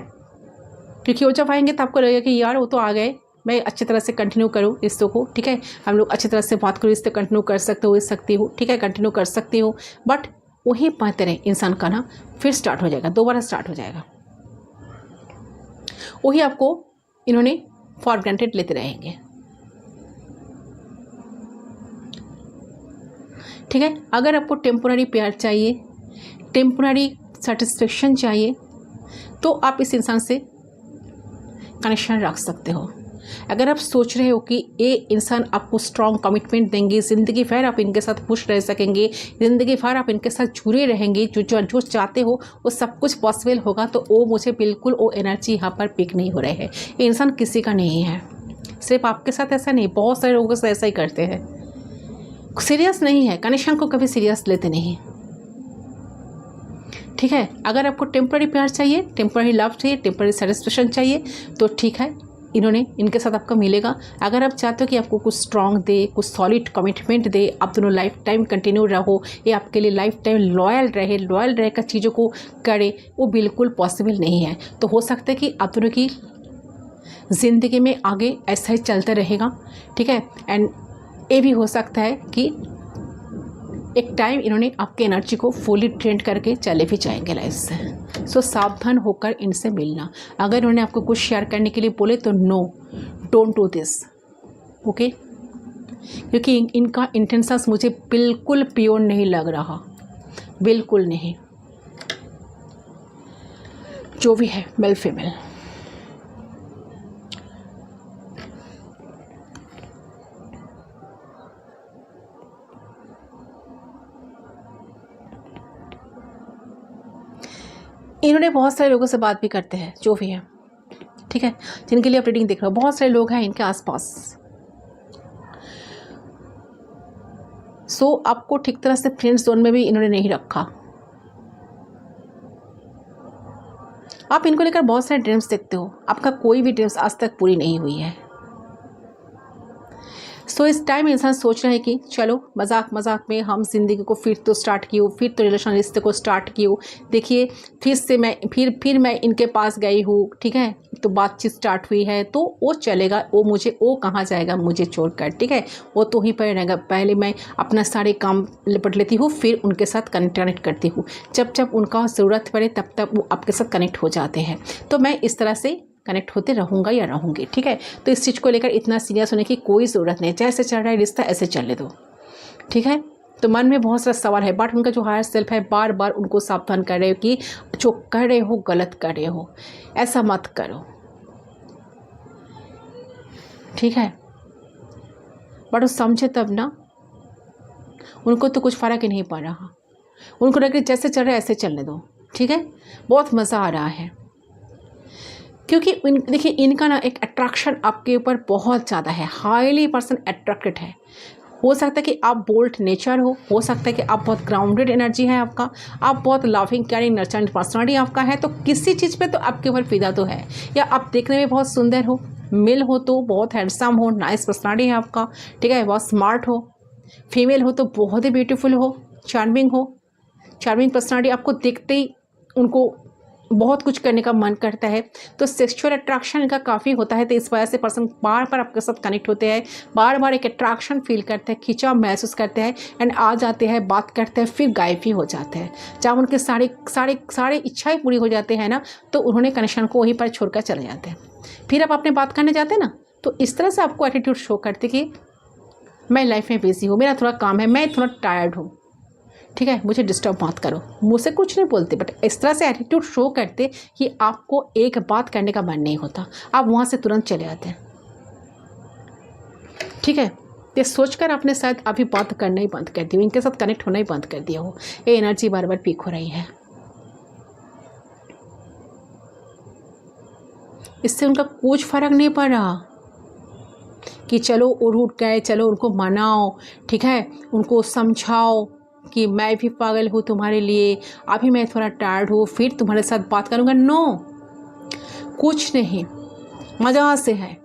क्योंकि वो जब आएंगे तो आपको लगेगा कि यार वो तो आ गए, मैं अच्छी तरह से कंटिन्यू करूँ रिश्तों को, ठीक है, हम लोग अच्छी तरह से बात करूँ, रिश्ते कंटिन्यू कर सकती हूँ, ठीक है, कंटिन्यू कर सकती हूँ। बट वही पैतरे इंसान का ना फिर स्टार्ट हो जाएगा, दोबारा स्टार्ट हो जाएगा, वही आपको इन्होंने फॉर ग्रांटेड लेते रहेंगे, ठीक है। अगर आपको टेम्पोररी प्यार चाहिए, टेम्पोररी सेटिस्फेक्शन चाहिए, तो आप इस इंसान से कनेक्शन रख सकते हो। अगर आप सोच रहे हो कि ये इंसान आपको स्ट्रॉन्ग कमिटमेंट देंगे, ज़िंदगी भर आप इनके साथ खुश रह सकेंगे, ज़िंदगी भर आप इनके साथ जुड़े रहेंगे, जो चाहते हो वो सब कुछ पॉसिबल होगा, तो वो मुझे बिल्कुल वो एनर्जी यहाँ पर पिक नहीं हो रहे है। ये इंसान किसी का नहीं है, सिर्फ आपके साथ ऐसा नहीं, बहुत सारे लोगों से ऐसा ही करते हैं, सीरियस नहीं है, कनेक्शन को कभी सीरियस लेते नहीं, ठीक है। अगर आपको टेम्पररी प्यार चाहिए, टेम्पररी लव चाहिए, टेम्पररी सेटिस्फेक्शन चाहिए, तो ठीक है, इनके साथ आपका मिलेगा। अगर आप चाहते हो कि आपको कुछ स्ट्रॉन्ग दे, कुछ सॉलिड कमिटमेंट दे, आप दोनों लाइफ टाइम कंटिन्यू रहो, ये आपके लिए लाइफ टाइम लॉयल रहकर चीज़ों को करे, वो बिल्कुल पॉसिबल नहीं है। तो हो सकता है कि आप दोनों की ज़िंदगी में आगे ऐसा ही चलता रहेगा, ठीक है। एंड ये भी हो सकता है कि एक टाइम इन्होंने आपके एनर्जी को फुली ट्रेंड करके चले भी जाएंगे लाइफ से। सो सावधान होकर इनसे मिलना। अगर इन्होंने आपको कुछ शेयर करने के लिए बोले तो no, don't do this, okay. क्योंकि इनका इंटेंशंस मुझे बिल्कुल प्योर नहीं लग रहा, बिल्कुल नहीं। जो भी है, मेल फीमेल, इन्होंने बहुत सारे लोगों से बात भी करते हैं, जो भी है, ठीक है, जिनके लिए आप रीडिंग देख रहे हो। बहुत सारे लोग हैं इनके आसपास। सो आपको ठीक तरह से फ्रेंड जोन में भी इन्होंने नहीं रखा। आप इनको लेकर बहुत सारे ड्रीम्स देखते हो, आपका कोई भी ड्रीम्स आज तक पूरी नहीं हुई है। सो इस टाइम इंसान सोच रहा है कि चलो मजाक में हम जिंदगी को फिर तो स्टार्ट किए, फिर तो रिश्ते को स्टार्ट किए, देखिए फिर से मैं फिर मैं इनके पास गई हूँ, ठीक है, तो बातचीत स्टार्ट हुई है, तो वो चलेगा, वो कहाँ जाएगा मुझे छोड़कर, ठीक है, वो तो ही पर रहेगा। पहले मैं अपना सारे काम निपट लेती हूँ, फिर उनके साथ कनेक्ट करती हूँ, जब उनका ज़रूरत पड़े तब वो आपके साथ कनेक्ट हो जाते हैं। तो मैं इस तरह से कनेक्ट होते रहूँगा या रहूँगी, ठीक है। तो इस चीज़ को लेकर इतना सीरियस होने की कोई ज़रूरत नहीं, जैसे चल रहा है रिश्ता ऐसे चलने दो, ठीक है। तो मन में बहुत सारा सवाल है, बट उनका जो हायर सेल्फ है बार बार उनको सावधान कर रहे हो कि जो कर रहे हो गलत कर रहे हो, ऐसा मत करो, ठीक है। बट वो समझे तब ना, उनको तो कुछ फ़र्क ही नहीं पड़ रहा, उनको लगे जैसे चल रहा है ऐसे चलने दो, ठीक है। बहुत मज़ा आ रहा है, क्योंकि देखिए इनका ना एक अट्रैक्शन आपके ऊपर बहुत ज़्यादा है, हाईली पर्सन अट्रैक्टेड है। हो सकता है कि आप बोल्ड नेचर हो सकता है कि आप बहुत ग्राउंडेड एनर्जी है आपका, आप बहुत लविंग केयरिंग नर्चरिंग पर्सनालिटी आपका है, तो किसी चीज़ पे तो आपके ऊपर फिदा तो है। या आप देखने में बहुत सुंदर हो, मेल हो तो बहुत हैंडसम हो, नाइस पर्सनालिटी है आपका, ठीक है, बहुत स्मार्ट हो, फीमेल हो तो बहुत ही ब्यूटीफुल हो, चार्मिंग पर्सनालिटी, आपको देखते ही उनको बहुत कुछ करने का मन करता है, तो सेक्सुअल अट्रैक्शन इनका काफ़ी होता है। तो इस वजह से पर्सन बार बार आपके साथ कनेक्ट होते हैं, बार बार एक अट्रैक्शन फील करते हैं, खिंचाव महसूस करते हैं, एंड आ जाते हैं, बात करते हैं, फिर गायब ही हो जाते हैं। जब उनके सारे इच्छाएं पूरी हो जाते हैं ना, तो उन्होंने कनेक्शन को वहीं पर छोड़कर चले जाते हैं। फिर आप अपने बात करने जाते हैं ना, तो इस तरह से आपको एटीट्यूड शो करते कि मैं लाइफ में बिजी हूँ, मेरा थोड़ा काम है, मैं थोड़ा टायर्ड हूँ, ठीक है, मुझे डिस्टर्ब मत करो। मुझसे कुछ नहीं बोलते, बट इस तरह से एटीट्यूड शो करते कि आपको एक बात करने का मन नहीं होता, आप वहाँ से तुरंत चले आते हैं, ठीक है। ये सोचकर आपने शायद अभी बात करना ही बंद कर दी हो, इनके साथ कनेक्ट होना ही बंद कर दिया हो। ये एनर्जी बार बार पीक हो रही है। इससे उनका कुछ फर्क नहीं पड़ रहा कि चलो वो रूठ गए, चलो उनको मनाओ, ठीक है, उनको समझाओ कि मैं भी पागल हूँ तुम्हारे लिए, अभी मैं थोड़ा टायर्ड हूँ, फिर तुम्हारे साथ बात करूँगा। नो, कुछ नहीं, मज़ा से है।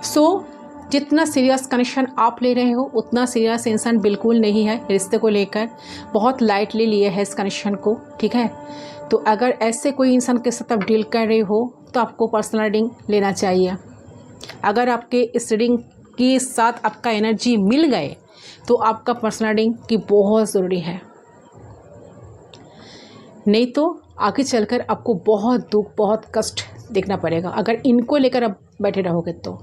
सो जितना सीरियस कनेक्शन आप ले रहे हो, उतना सीरियस इंसान बिल्कुल नहीं है रिश्ते को लेकर, बहुत लाइटली लिए है इस कनेक्शन को, ठीक है। तो अगर ऐसे कोई इंसान के साथ आप डील कर रहे हो, तो आपको पर्सनल रीडिंग लेना चाहिए। अगर आपके इस रीडिंग के साथ आपका एनर्जी मिल गए, तो आपका पर्सनल रीडिंग की बहुत ज़रूरी है, नहीं तो आगे चलकर आपको बहुत दुख, बहुत कष्ट देखना पड़ेगा अगर इनको लेकर आप बैठे रहोगे तो।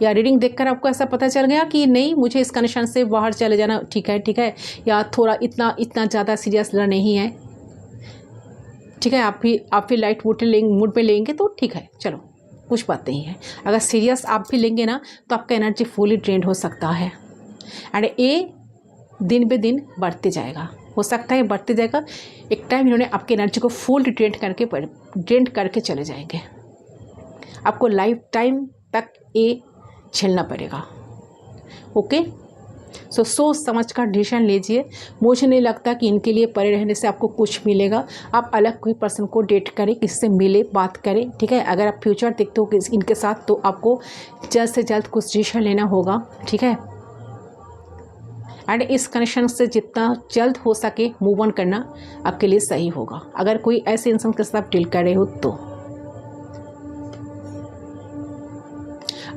या रीडिंग देखकर आपको ऐसा पता चल गया कि नहीं, मुझे इस कनेक्शन से बाहर चले जाना ठीक है, ठीक है, या थोड़ा इतना ज़्यादा सीरियस लेना नहीं है, ठीक है, आप भी लाइट मूड पे लेंगे तो ठीक है, चलो कुछ बात नहीं है। अगर सीरियस आप भी लेंगे ना, तो आपका एनर्जी फुली ड्रेन हो सकता है, एंड ये दिन पे दिन बढ़ते जाएगा, हो सकता है बढ़ते जाएगा। एक टाइम इन्होंने आपके एनर्जी को फुल ड्रेन करके चले जाएंगे, आपको लाइफ टाइम तक ये झेलना पड़ेगा। ओके, सो सोच समझ कर डिसीजन लीजिए। मुझे नहीं लगता कि इनके लिए परे रहने से आपको कुछ मिलेगा। आप अलग कोई पर्सन को डेट करें, किससे मिले, बात करें, ठीक है। अगर आप फ्यूचर देखते हो इनके साथ, तो आपको जल्द से जल्द कुछ डिसीजन लेना होगा, ठीक है। एंड इस कनेक्शन से जितना जल्द हो सके मूव ऑन करना आपके लिए सही होगा, अगर कोई ऐसे इंसान के साथ डील कर रहे हो तो।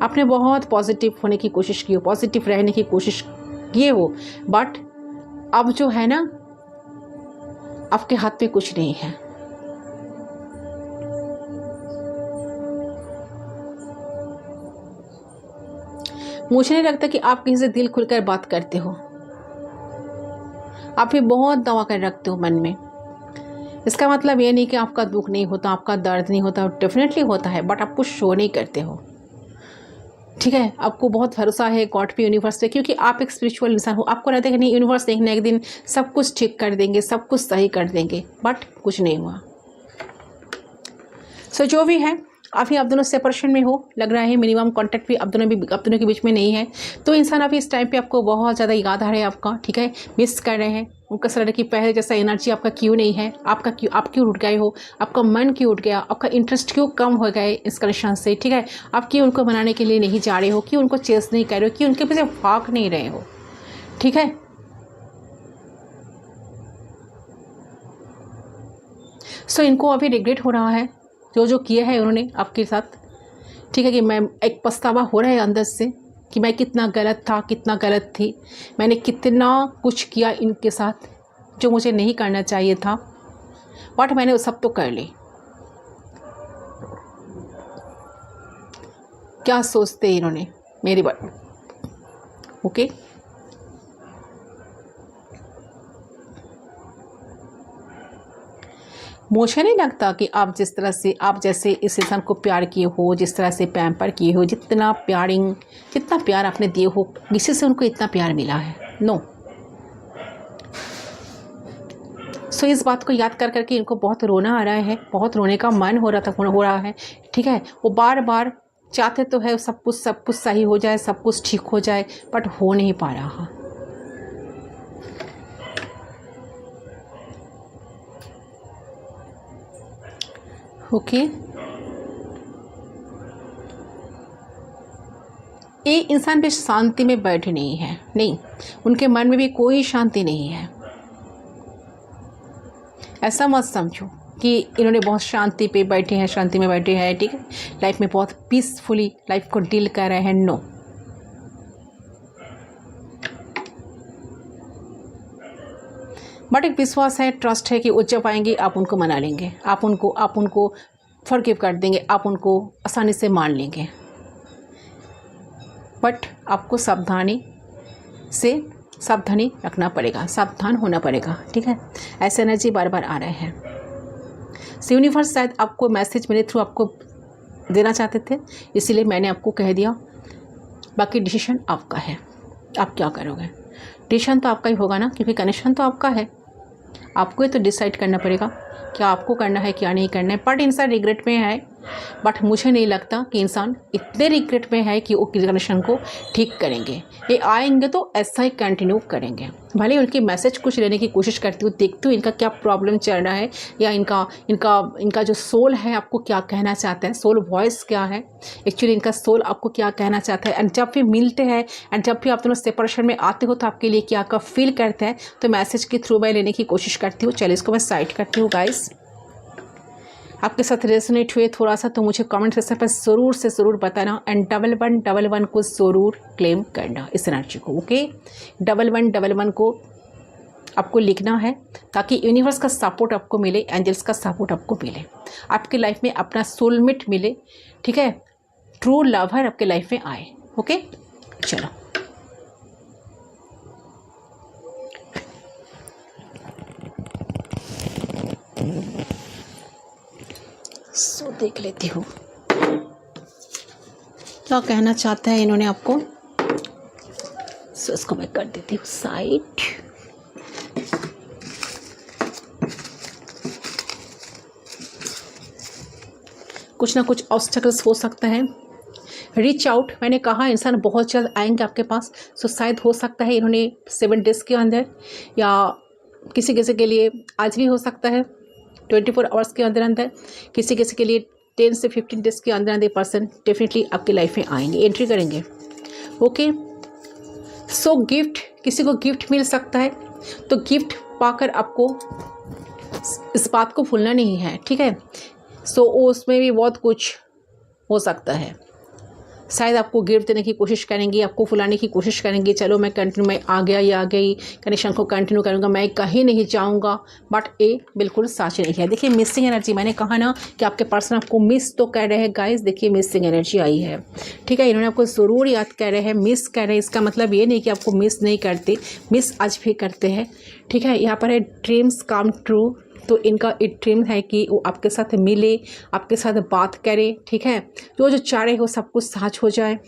आपने बहुत पॉजिटिव होने की कोशिश की हो, पॉजिटिव रहने की कोशिश किए हो, बट अब जो है ना, आपके हाथ में कुछ नहीं है। मुझे नहीं लगता कि आप किसी से दिल खुलकर बात करते हो, आप भी बहुत दवा कर रखते हो मन में। इसका मतलब ये नहीं कि आपका दुख नहीं होता, आपका दर्द नहीं होता, डेफिनेटली होता है, बट आप कुछ शो नहीं करते हो, ठीक है। आपको बहुत भरोसा है गॉड पे, यूनिवर्स पे, क्योंकि आप एक स्पिरिचुअल इंसान हो। आपको रहता है कि नहीं, यूनिवर्स एक ना एक दिन सब कुछ ठीक कर देंगे, सब कुछ सही कर देंगे, बट कुछ नहीं हुआ। सो जो भी है, अभी आप दोनों सेपरेशन में हो, लग रहा है मिनिमम कांटेक्ट भी आप दोनों के बीच में नहीं है। तो इंसान अभी इस टाइम पे आपको बहुत ज़्यादा याद आ रहा है आपका, ठीक है, मिस कर रहे हैं। उनका सर कि पहले जैसा एनर्जी आपका क्यों नहीं है, आप क्यों उठ गए हो, आपका मन क्यों उठ गया, आपका इंटरेस्ट क्यों कम हो गए इस कनेक्शन से, ठीक है। आप क्यों उनको मनाने के लिए नहीं जा रहे हो, क्यों उनको चेस नहीं कर रहे हो, क्यों उनके पीछे भाग नहीं रहे हो, ठीक है। सो इनको अभी रिग्रेट हो रहा है जो किया है उन्होंने आपके साथ, ठीक है, कि मैं एक पछतावा हो रहा है अंदर से कि मैं कितना गलत था, कितना गलत थी, मैंने कितना कुछ किया इनके साथ जो मुझे नहीं करना चाहिए था, बट मैंने वो सब तो कर ली। क्या सोचते इन्होंने मेरी बात, ओके। मुझे नहीं लगता कि आप जिस तरह से, आप जैसे इस इंसान को प्यार किए हो, जिस तरह से पैम्पर किए हो, जितना प्यार आपने दिए हो, किसी से उनको इतना प्यार मिला है, नो। सो इस बात को याद कर करके इनको बहुत रोना आ रहा है, बहुत रोने का मन हो रहा है, ठीक है। वो बार बार चाहते तो है सब कुछ सही हो जाए, सब कुछ ठीक हो जाए, बट हो नहीं पा रहा। ओके, ये इंसान भी शांति में बैठे नहीं है, नहीं, उनके मन में भी कोई शांति नहीं है। ऐसा मत समझो कि इन्होंने बहुत शांति पे बैठे हैं, शांति में बैठे हैं, ठीक है, लाइफ में बहुत पीसफुली लाइफ को डील कर रहे हैं। नो, बट एक विश्वास है, ट्रस्ट है कि वो जब आएंगे आप उनको मना लेंगे, आप उनको फॉरगिव कर देंगे, आप उनको आसानी से मान लेंगे। बट आपको सावधानी रखना पड़ेगा, सावधान होना पड़ेगा, ठीक है। ऐसे एनर्जी बार बार आ रहे हैं। सो यूनिवर्स शायद आपको मैसेज मेरे थ्रू आपको देना चाहते थे, इसीलिए मैंने आपको कह दिया। बाकी डिसीजन आपका है, आप क्या करोगे। डिसीजन तो आपका ही होगा ना, क्योंकि कनेक्शन तो आपका है। आपको ही तो डिसाइड करना पड़ेगा क्या आपको करना है, क्या नहीं करना है। बट इंसान रिग्रेट में है, बट मुझे नहीं लगता कि इंसान इतने रिग्रेट में है कि वो कनेक्शन को ठीक करेंगे। ये आएंगे तो ऐसा ही कंटिन्यू करेंगे। भले उनकी मैसेज कुछ लेने की कोशिश करती हूँ, देखती हूँ इनका क्या प्रॉब्लम चल रहा है, या इनका जो सोल है आपको क्या कहना चाहता है, सोल वॉइस क्या है, एक्चुअली इनका सोल आपको क्या कहना चाहता है। एंड जब भी मिलते हैं एंड जब भी आप दोनों सेपरेशन में आते हो तो आपके लिए क्या का फील करते हैं, तो मैसेज के थ्रू मैं लेने की कोशिश करती हूँ। चलिए इसको मैं साइड करती हूँ। गाइस, आपके साथ रेजोनेट हुए थोड़ा सा तो मुझे कमेंट सेक्शन पर ज़रूर से ज़रूर बताना। एंड 1111 को ज़रूर क्लेम करना इस एनर्जी को, ओके। 1111 को आपको लिखना है ताकि यूनिवर्स का सपोर्ट आपको मिले, एंजल्स का सपोर्ट आपको मिले, आपके लाइफ में अपना सोलमेट मिले, ठीक है, ट्रू लवर आपके लाइफ में आए, ओके। चलो सो देख लेती हूँ क्या कहना चाहता है इन्होंने आपको। सो इसको मैं कर देती हूँ साइड। कुछ ना कुछ ऑब्स्टेकल्स हो सकता है। रीच आउट, मैंने कहा इंसान बहुत जल्द आएंगे आपके पास। सो शायद हो सकता है इन्होंने 7 डेज़ के अंदर, या किसी किसी के लिए आज भी हो सकता है 24 आवर्स के अंदर अंदर, किसी किसी के लिए 10 से 15 डेज़ के अंदर अंदर पर्सन डेफिनेटली आपकी लाइफ में आएंगे, एंट्री करेंगे, ओके। सो गिफ्ट, किसी को गिफ्ट मिल सकता है, तो गिफ्ट पाकर आपको इस बात को भूलना नहीं है, ठीक है। सो उसमें भी बहुत कुछ हो सकता है। शायद आपको गिफ्ट देने की कोशिश करेंगी, आपको फुलाने की कोशिश करेंगी, चलो मैं कंटिन्यू, मैं आ गया या आ गई, कनेक्शन को कंटिन्यू करूँगा, मैं कहीं नहीं जाऊँगा। बट ये बिल्कुल सच नहीं है। देखिए मिसिंग एनर्जी, मैंने कहा ना कि आपके पर्सन आपको मिस तो कर रहे हैं। गाइस देखिए मिसिंग एनर्जी आई है, ठीक है। इन्होंने आपको ज़रूर याद कर रहे हैं, मिस कर रहे हैं। इसका मतलब ये नहीं कि आपको मिस नहीं करते, मिस आज भी करते हैं, ठीक है। यहाँ पर है ड्रीम्स कम ट्रू, तो इनका एक ड्रीम है कि वो आपके साथ मिले, आपके साथ बात करे, ठीक है। जो चाह रहे हो सब कुछ सच हो जाए।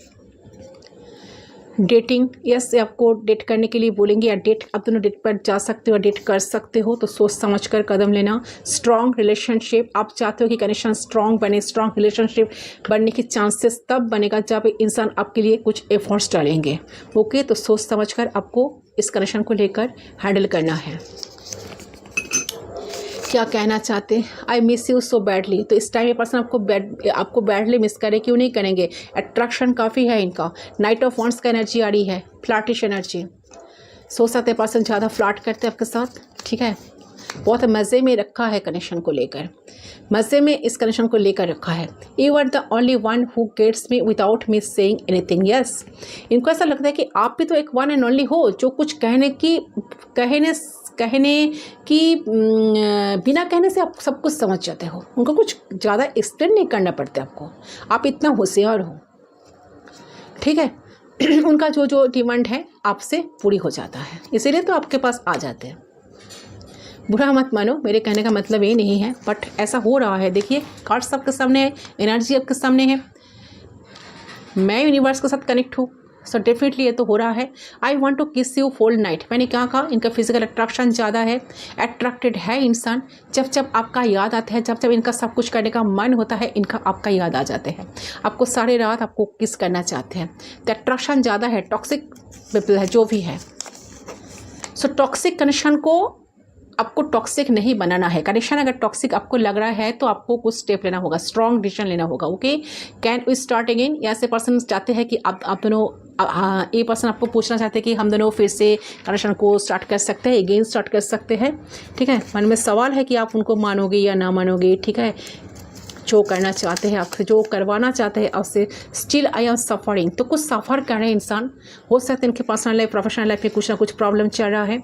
डेटिंग, यस, आपको डेट करने के लिए बोलेंगे, या डेट आप दोनों डेट पर जा सकते हो, डेट कर सकते हो, तो सोच समझ कर कदम लेना। स्ट्रॉन्ग रिलेशनशिप, आप चाहते हो कि कनेक्शन स्ट्रॉन्ग बने। स्ट्रॉन्ग रिलेशनशिप बनने की चांसेस तब बनेगा जब इंसान आपके लिए कुछ एफर्ट्स डालेंगे, ओके। तो सोच समझ कर आपको इस कनेक्शन को लेकर हैंडल करना है। क्या कहना चाहते हैं, I miss you so badly, तो इस टाइम ये पर्सन आपको बैडली मिस करे, क्यों नहीं करेंगे। अट्रैक्शन काफ़ी है इनका, नाइट ऑफ वॉन्ड्स का एनर्जी आ रही है, फ्लर्टिश एनर्जी। सो सकते हैं पर्सन ज़्यादा फ्लर्ट करते हैं आपके साथ, ठीक है। बहुत मज़े में रखा है कनेक्शन को लेकर, मज़े में इस कनेक्शन को लेकर रखा है। You are the only one who gets me without me saying anything, yes. इनको ऐसा लगता है कि आप भी तो एक वन एंड ओनली हो जो कुछ कहने की बिना कहने से आप सब कुछ समझ जाते हो। उनको कुछ ज़्यादा एक्सप्लेन नहीं करना पड़ता आपको, आप इतना होशियार हो, ठीक है। उनका जो डिमांड है आपसे पूरी हो जाता है, इसीलिए तो आपके पास आ जाते हैं। बुरा मत मानो, मेरे कहने का मतलब ये नहीं है, बट ऐसा हो रहा है। देखिए कार्ड्स आपके सामने है, एनर्जी आपके सामने है, मैं यूनिवर्स के साथ कनेक्ट हूँ, सो डेफिनेटली ये तो हो रहा है। आई वॉन्ट टू किस यू होल नाइट, मैंने क्या कहा, इनका फिजिकल अट्रैक्शन ज़्यादा है, अट्रैक्टेड है इंसान। जब जब आपका याद आता है, जब जब इनका सब कुछ करने का मन होता है, इनका आपका याद आ जाते हैं, आपको सारे रात आपको किस करना चाहते हैं। तो अट्रैक्शन ज़्यादा है, टॉक्सिक पीपल है जो भी है। सो टॉक्सिक कनेक्शन को आपको टॉक्सिक नहीं बनाना है। कनेक्शन अगर टॉक्सिक आपको लग रहा है तो आपको कुछ स्टेप लेना होगा, स्ट्रॉन्ग डिसीजन लेना होगा। Okay, can we start again? ऐसे पर्सन चाहते हैं कि आप दोनों, ये पर्सन आपको पूछना चाहते हैं कि हम दोनों फिर से कनेक्शन को स्टार्ट कर सकते हैं, अगेन स्टार्ट कर सकते हैं। ठीक है, मन में सवाल है कि आप उनको मानोगे या ना मानोगे। ठीक है, जो करना चाहते हैं आपसे, जो करवाना चाहते हैं आपसे, स्टिल आई एम सफरिंग, तो कुछ सफ़र कर रहे हैं इंसान। हो सकता है इनके पर्सनल लाइफ, प्रोफेशनल लाइफ में कुछ ना कुछ प्रॉब्लम चल रहा है।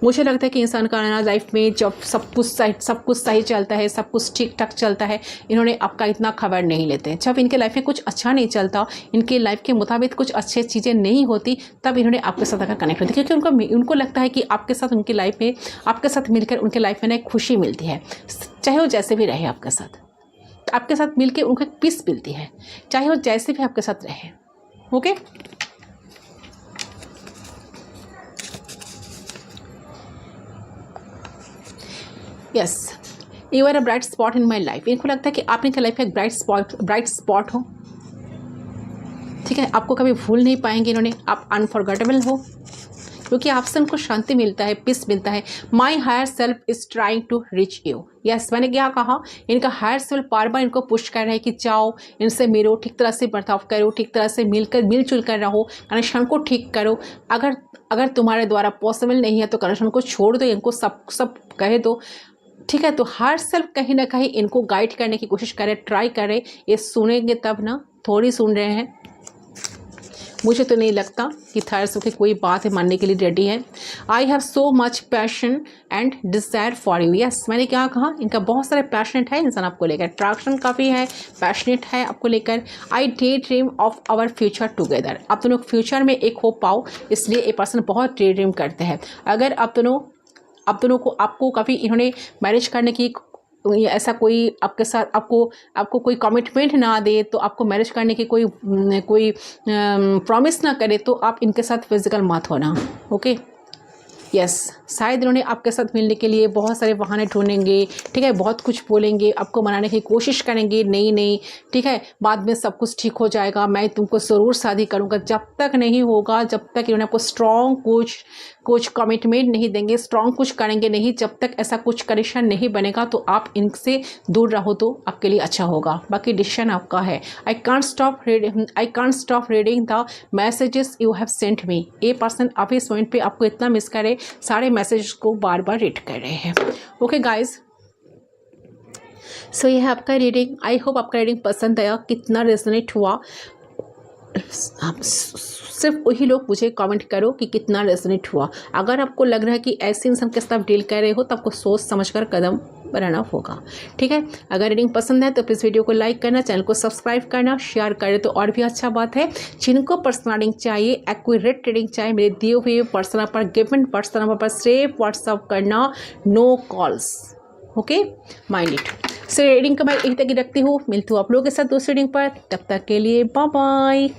मुझे लगता है कि इंसान का ना लाइफ में जब सब कुछ सही चलता है, सब कुछ ठीक ठाक चलता है, इन्होंने आपका इतना खबर नहीं लेते हैं। जब इनके लाइफ में कुछ अच्छा नहीं चलता, इनके लाइफ के मुताबिक कुछ अच्छी चीज़ें नहीं होती, तब इन्होंने आपके साथ आकर कनेक्ट होती है, क्योंकि उनको लगता है कि आपके साथ उनकी लाइफ में, आपके साथ मिलकर उनके लाइफ में ना एक खुशी मिलती है, चाहे वो जैसे भी रहे आपके साथ। आपके साथ मिलके उनको एक पीस मिलती है, चाहे वो जैसे भी आपके साथ रहे। Okay, yes, you are a bright spot in my life. इनको लगता है कि आप इनके लाइफ में एक ब्राइट स्पॉट हो। ठीक है, आपको कभी भूल नहीं पाएंगे इन्होंने, आप अनफॉरगेटेबल हो, क्योंकि आपसे उनको शांति मिलता है, पीस मिलता है। My higher self is trying to reach you. Yes, मैंने क्या कहा, इनका हायर सेल्फ बार बार इनको पुश कर रहा है कि जाओ, इनसे मिलो, ठीक तरह से बर्ताव करो, ठीक तरह से मिलजुल कर रहो, कनेक्शन को ठीक करो। अगर तुम्हारे द्वारा पॉसिबल नहीं है तो कनेक्शन को छोड़ दो, इनको सब कह दो। ठीक है, तो हायर सेल्फ कहीं ना कहीं इनको गाइड करने की कोशिश करे, ट्राई करे। ये सुनेंगे तब ना, थोड़ी सुन रहे हैं। मुझे तो नहीं लगता कि थर्ड सेल्फ की कोई बात है मानने के लिए रेडी है। I have so much passion and desire for you. Yes, मैंने क्या कहा, इनका बहुत सारे पैशनेट है इंसान आपको लेकर, अट्रैक्शन काफ़ी है, पैशनेट है आपको लेकर। I daydream of our future together. आप दोनों फ्यूचर में एक हो पाओ, इसलिए ये पर्सन बहुत डे ड्रीम करते हैं। अगर आप दोनों को, आपको कभी इन्होंने मैरिज करने की, ऐसा कोई आपके साथ आपको कोई कमिटमेंट ना दे, तो आपको मैरिज करने की कोई प्रॉमिस ना करे, तो आप इनके साथ फिजिकल मत होना। ओके, यस, शायद इन्होंने आपके साथ मिलने के लिए बहुत सारे बहाने ढूंढेंगे। ठीक है, बहुत कुछ बोलेंगे, आपको मनाने की कोशिश करेंगे, नहीं, ठीक है, बाद में सब कुछ ठीक हो जाएगा, मैं तुमको ज़रूर शादी करूँगा। जब तक नहीं होगा, जब तक इन्होंने आपको स्ट्रॉन्ग कुछ कमिटमेंट नहीं देंगे, स्ट्रॉन्ग कुछ करेंगे नहीं, जब तक ऐसा कुछ कनेक्शन नहीं बनेगा, तो आप इनसे दूर रहो तो आपके लिए अच्छा होगा। बाकी डिसीजन आपका है। I can't stop reading the messages you have sent me. ये पर्सन आप इस पॉइंट पे आपको इतना मिस करे, सारे मैसेज को बार बार रीड कर रहे हैं। ओके गाइज, सो ये है आपका रीडिंग। आई होप आपका रीडिंग पसंद आया, कितना रेजोनेट हुआ। सिर्फ वही लोग मुझे कमेंट करो कि कितना रेजोनेट हुआ। अगर आपको लग रहा है कि ऐसे इंसान के साथ डील कर रहे हो, तो आपको सोच समझकर कदम बढ़ाना होगा। ठीक है, अगर रीडिंग पसंद है तो प्लीज़ वीडियो को लाइक करना, चैनल को सब्सक्राइब करना, शेयर करें तो और भी अच्छा बात है। जिनको पर्सनल रीडिंग चाहिए, एक्यूरेट रीडिंग चाहिए, मेरे दिए हुए पर्सनल पर, गिवन पर्सनल नंबर पर सिर्फ व्हाट्सअप करना, no calls. Okay, mind it. So reading का मैं यही तक रखती हूँ, मिलती हूँ आप लोगों के साथ दूसरी रीडिंग पर। तब तक के लिए बाय बाय।